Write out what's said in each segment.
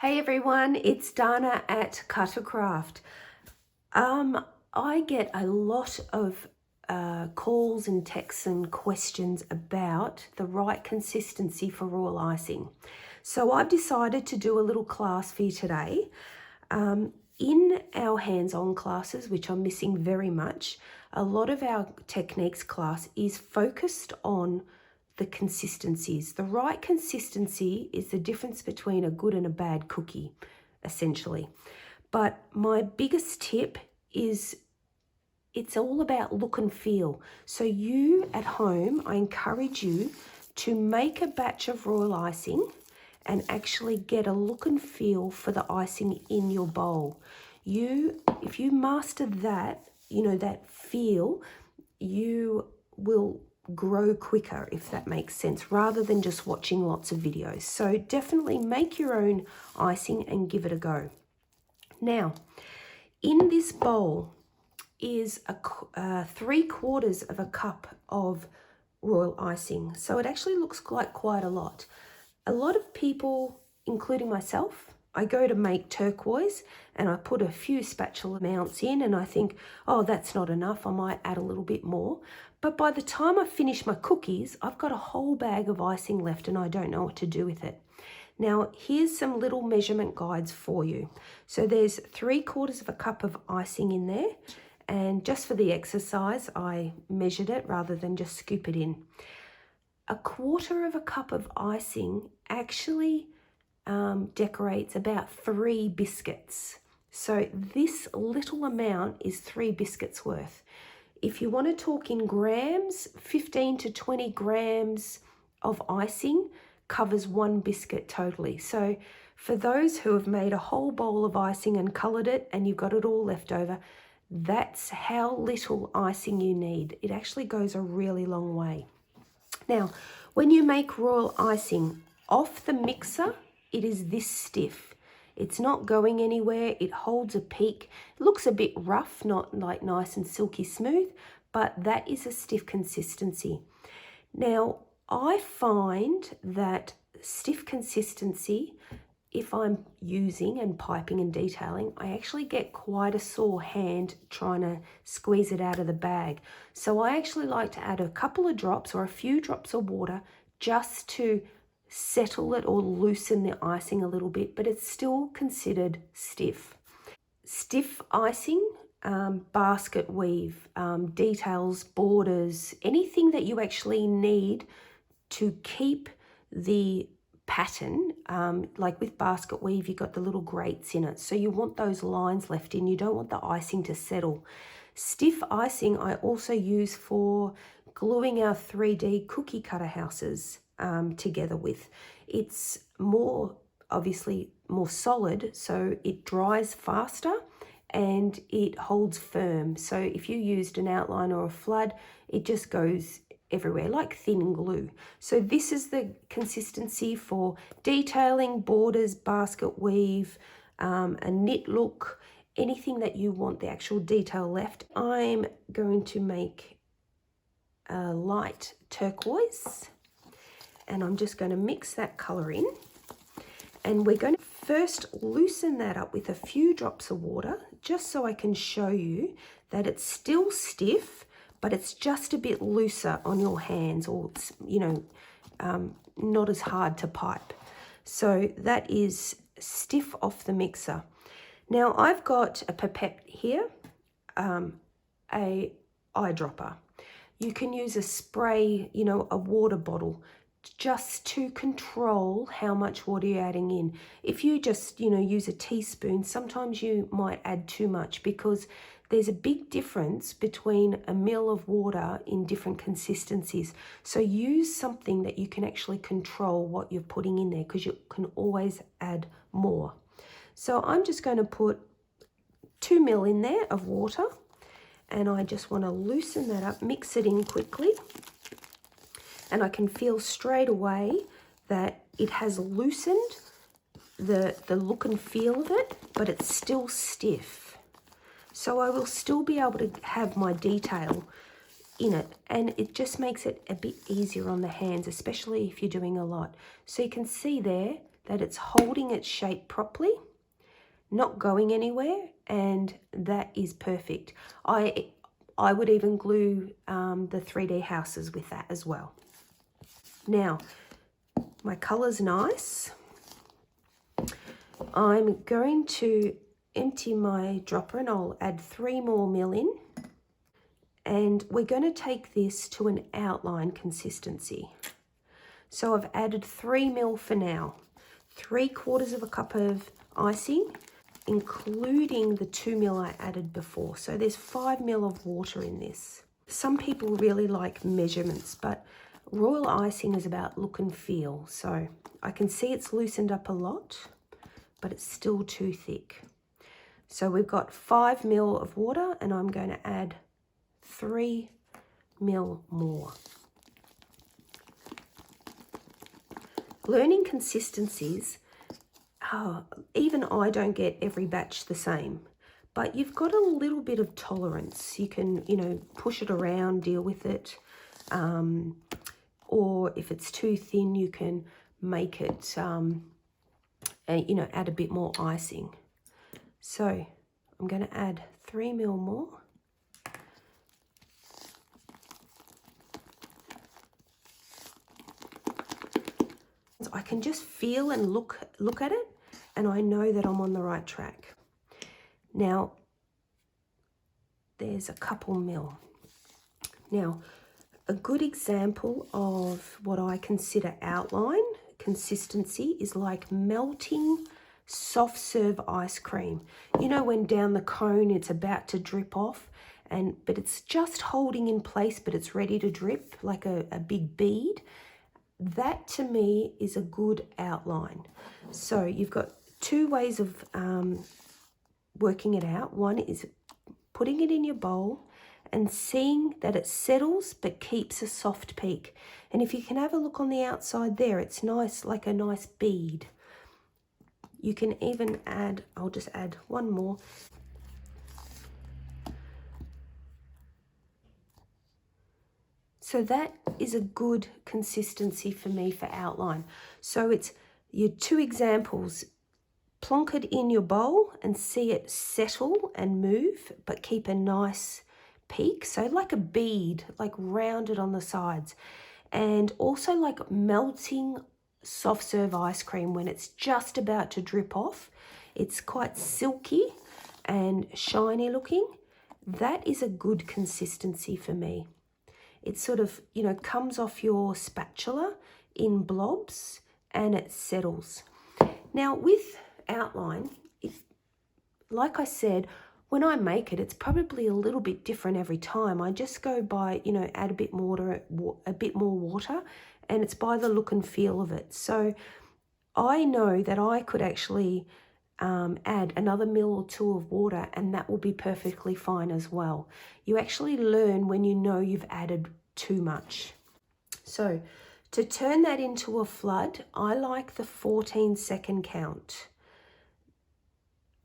Hey everyone, it's Dana at Cuttercraft. I get a lot of calls and texts and questions about the right consistency for royal icing. So I've decided to do a little class for you today. In our hands-on classes, which I'm missing very much, a lot of our techniques class is focused on the consistencies. The right consistency is the difference between a good and a bad cookie, essentially. But my biggest tip is it's all about look and feel. So you at home, I encourage you to make a batch of royal icing and actually get a look and feel for the icing in your bowl. If you master that, that feel, you will grow quicker, if that makes sense, rather than just watching lots of videos. So definitely make your own icing and give it a go. Now, in this bowl is 3/4 of a cup of royal icing. So it actually looks like quite a lot. A lot of people, including myself, I go to make turquoise and I put a few spatula amounts in and I think, oh, that's not enough. I might add a little bit more. But by the time I finish my cookies, I've got a whole bag of icing left and I don't know what to do with it. Now, here's some little measurement guides for you. So there's 3/4 of a cup of icing in there. And just for the exercise, I measured it rather than just scoop it in. 1/4 of a cup of icing actually decorates about 3 biscuits. So this little amount is 3 biscuits worth. If you want to talk in grams, 15 to 20 grams of icing covers 1 biscuit totally. So for those who have made a whole bowl of icing and colored it and you've got it all left over, that's how little icing you need. It actually goes a really long way. Now, when you make royal icing off the mixer, it is this stiff. It's not going anywhere. It holds a peak. It looks a bit rough, not like nice and silky smooth, but that is a stiff consistency. Now, I find that stiff consistency, if I'm using and piping and detailing, I actually get quite a sore hand trying to squeeze it out of the bag. So I actually like to add a couple of drops or a few drops of water just to settle it or loosen the icing a little bit, but it's still considered stiff. Stiff icing, basket weave, details, borders, anything that you actually need to keep the pattern, like with basket weave, you've got the little grates in it. So you want those lines left in. You don't want the icing to settle. Stiff icing I also use for gluing our 3D cookie cutter houses together with. It's obviously more solid, so it dries faster and it holds firm. So if you used an outline or a flood, it just goes everywhere like thin glue. So this is the consistency for detailing, borders, basket weave, a knit look, anything that you want the actual detail left. I'm going to make a light turquoise and I'm just going to mix that color in, and we're going to first loosen that up with a few drops of water just so I can show you that it's still stiff, but it's just a bit looser on your hands, or it's, not as hard to pipe. So that is stiff off the mixer. Now I've got a pipette here, a eyedropper. You can use a spray, a water bottle, just to control how much water you're adding in. If you just, use a teaspoon, sometimes you might add too much because there's a big difference between a ml of water in different consistencies. So use something that you can actually control what you're putting in there, because you can always add more. So I'm just going to put 2 ml in there of water, and I just want to loosen that up, mix it in quickly. And I can feel straight away that it has loosened the look and feel of it, but it's still stiff. So I will still be able to have my detail in it, and it just makes it a bit easier on the hands, especially if you're doing a lot. So you can see there, that it's holding its shape properly, not going anywhere, and that is perfect. I would even glue the 3D houses with that as well. Now, my colour's nice. I'm going to empty my dropper and I'll add 3 more mil in. And we're going to take this to an outline consistency. So I've added 3 mil for now. 3/4 of a cup of icing, including the 2 mil I added before. So there's 5 mil of water in this. Some people really like measurements, but royal icing is about look and feel. So I can see it's loosened up a lot, but it's still too thick. So we've got 5 mil of water, and I'm going to add 3 mil more. Learning consistencies, even I don't get every batch the same, but you've got a little bit of tolerance. You can, push it around, deal with it, or if it's too thin, you can make it, add a bit more icing. So I'm going to add 3 mil more. I can just feel and look at it, and I know that I'm on the right track. Now, there's a couple mil. Now, a good example of what I consider outline consistency is like melting soft serve ice cream. You know, when down the cone it's about to drip off, but it's just holding in place, but it's ready to drip like a big bead. That to me is a good outline. So you've got 2 ways of working it out. One is putting it in your bowl and seeing that it settles but keeps a soft peak. And if you can have a look on the outside there, it's nice, like a nice bead. You can even add, I'll just add 1 more. So that is a good consistency for me for outline. So it's your 2 examples. Plonk it in your bowl and see it settle and move, but keep a nice peak. So like a bead, like rounded on the sides. And also like melting soft serve ice cream when it's just about to drip off. It's quite silky and shiny looking. That is a good consistency for me. It sort of, comes off your spatula in blobs and it settles. Now with outline, like I said, when I make it, it's probably a little bit different every time. I just go by, add a bit more water, and it's by the look and feel of it. So I know that I could actually add another mil or 2 of water, and that will be perfectly fine as well. You actually learn when you know you've added too much. So to turn that into a flood, I like the 14-second count.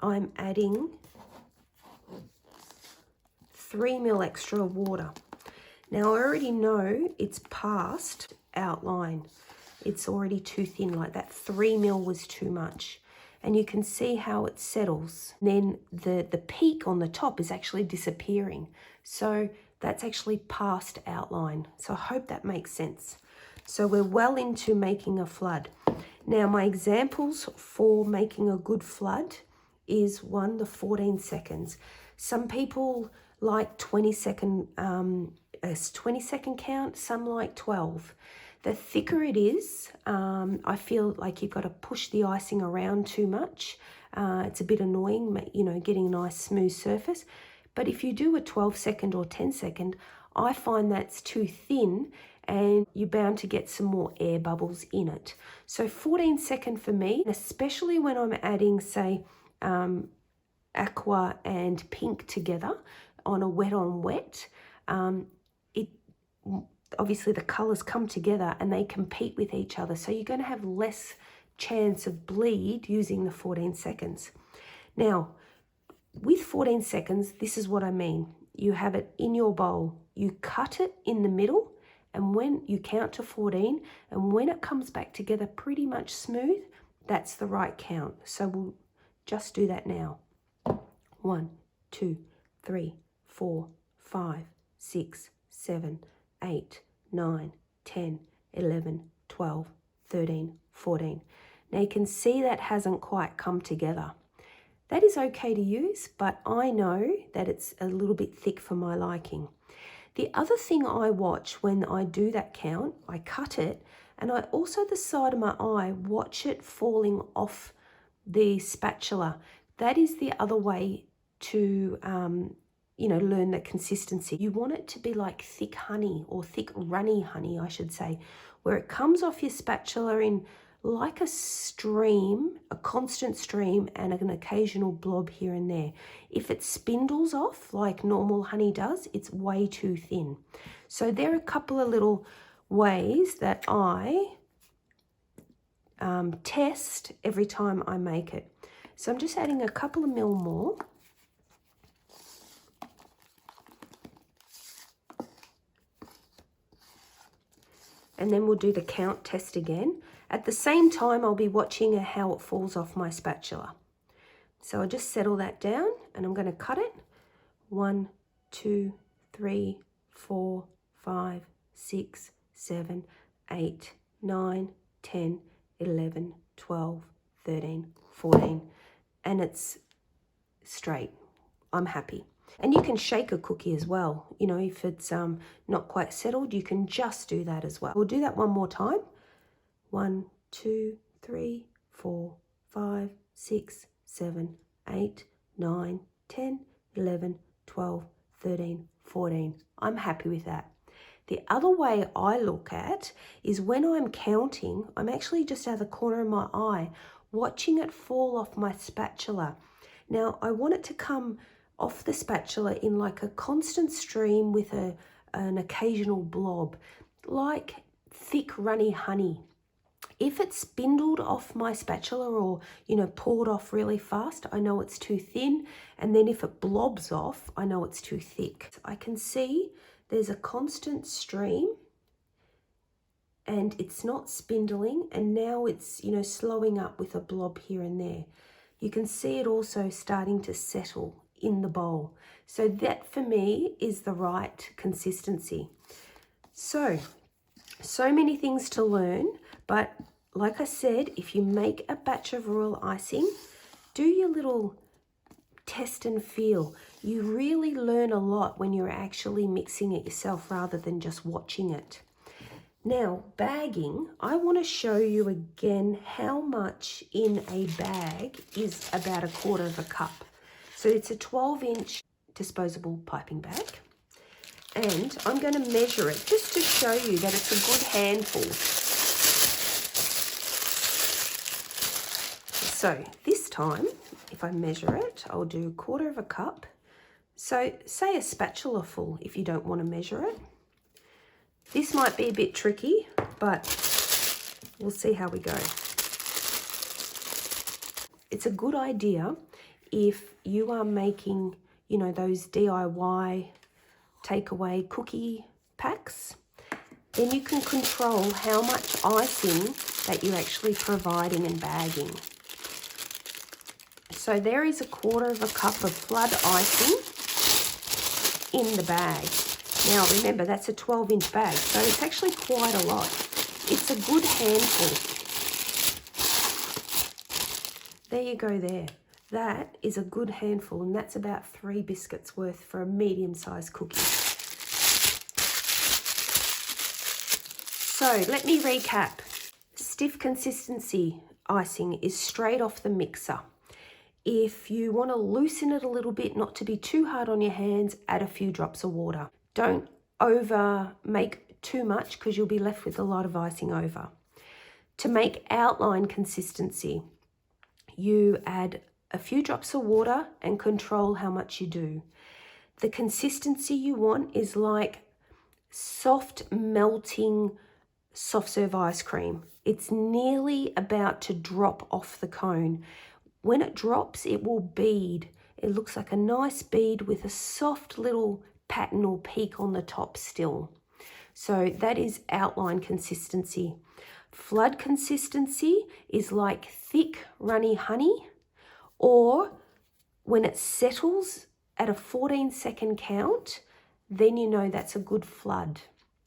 I'm adding 3 mil extra water. Now I already know it's past outline. It's already too thin, like that 3 mil was too much. And you can see how it settles. Then the peak on the top is actually disappearing. So that's actually past outline. So I hope that makes sense. So we're well into making a flood. Now my examples for making a good flood is 1, the 14 seconds. Some people like 20-second count, some like 12. The thicker it is, I feel like you've got to push the icing around too much. It's a bit annoying, getting a nice smooth surface. But if you do a 12-second or 10-second, I find that's too thin and you're bound to get some more air bubbles in it. So 14-second for me, especially when I'm adding, say, aqua and pink together on a wet on wet, obviously the colours come together and they compete with each other. So you're going to have less chance of bleed using the 14 seconds. Now, with 14 seconds, this is what I mean. You have it in your bowl. You cut it in the middle, and when you count to 14, and when it comes back together pretty much smooth, that's the right count. So we'll just do that now. 1, 2, 3, 4, 5, 6, 7, 8, 9, 10, 11, 12, 13, 14. Now you can see that hasn't quite come together. That is okay to use, but I know that it's a little bit thick for my liking. The other thing I watch when I do that count, I cut it, and I also, the side of my eye, watch it falling off the spatula. That is the other way to, learn the consistency. You want it to be like thick honey, or thick runny honey, I should say, where it comes off your spatula in like a stream, a constant stream, and an occasional blob here and there. If it spindles off like normal honey does, it's way too thin. So there are a couple of little ways that I test every time I make it. So I'm just adding a couple of mil more. And then we'll do the count test again. At the same time, I'll be watching how it falls off my spatula. So I'll just settle that down, and I'm going to cut it. 1, 2, 3, 4, 5, 6, 7, 8, 9, 10, 11, 12, 13, 14. And it's straight. I'm happy. And you can shake a cookie as well. You know, if it's not quite settled, you can just do that as well. We'll do that one more time. 1, 2, 3, 4, 5, 6, 7, 8, 9, 10, 11, 12, 13, 14. I'm happy with that. The other way I look at is when I'm counting, I'm actually just out of the corner of my eye, watching it fall off my spatula. Now, I want it to come off the spatula in like a constant stream with an occasional blob, like thick runny honey. If it's spindled off my spatula or, poured off really fast, I know it's too thin. And then if it blobs off, I know it's too thick. I can see there's a constant stream and it's not spindling. And now it's, slowing up with a blob here and there. You can see it also starting to settle in the bowl. So that for me is the right consistency. So many things to learn, but like I said, if you make a batch of royal icing, do your little test and feel. You really learn a lot when you're actually mixing it yourself rather than just watching it. Now, bagging, I want to show you again how much in a bag is about 1/4 cup. So it's a 12-inch disposable piping bag. And I'm going to measure it just to show you that it's a good handful. So this time, if I measure it, I'll do 1/4 cup. So say a spatula full if you don't want to measure it. This might be a bit tricky, but we'll see how we go. It's a good idea if you are making, those DIY takeaway cookie packs, then you can control how much icing that you're actually providing and bagging. So there is 1/4 cup of flood icing in the bag. Now remember, that's a 12-inch bag, so it's actually quite a lot. It's a good handful. There you go there. That is a good handful, and that's about 3 biscuits worth for a medium-sized cookie. So let me recap. Stiff consistency icing is straight off the mixer. If you want to loosen it a little bit, not to be too hard on your hands, add a few drops of water. Don't over make too much because you'll be left with a lot of icing over. To make outline consistency, you add a few drops of water and control how much you do. The consistency you want is like soft melting soft serve ice cream. It's nearly about to drop off the cone. When it drops, it will bead. It looks like a nice bead with a soft little pattern or peak on the top still. So that is outline consistency. Flood consistency is like thick, runny honey, or when it settles at a 14-second count, then you know that's a good flood.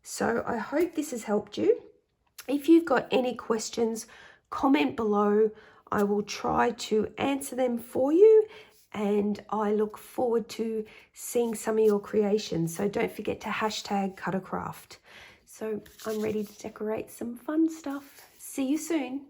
So I hope this has helped you. If you've got any questions, comment below. I will try to answer them for you, and I look forward to seeing some of your creations. So don't forget to hashtag Cuttercraft. So I'm ready to decorate some fun stuff. See you soon.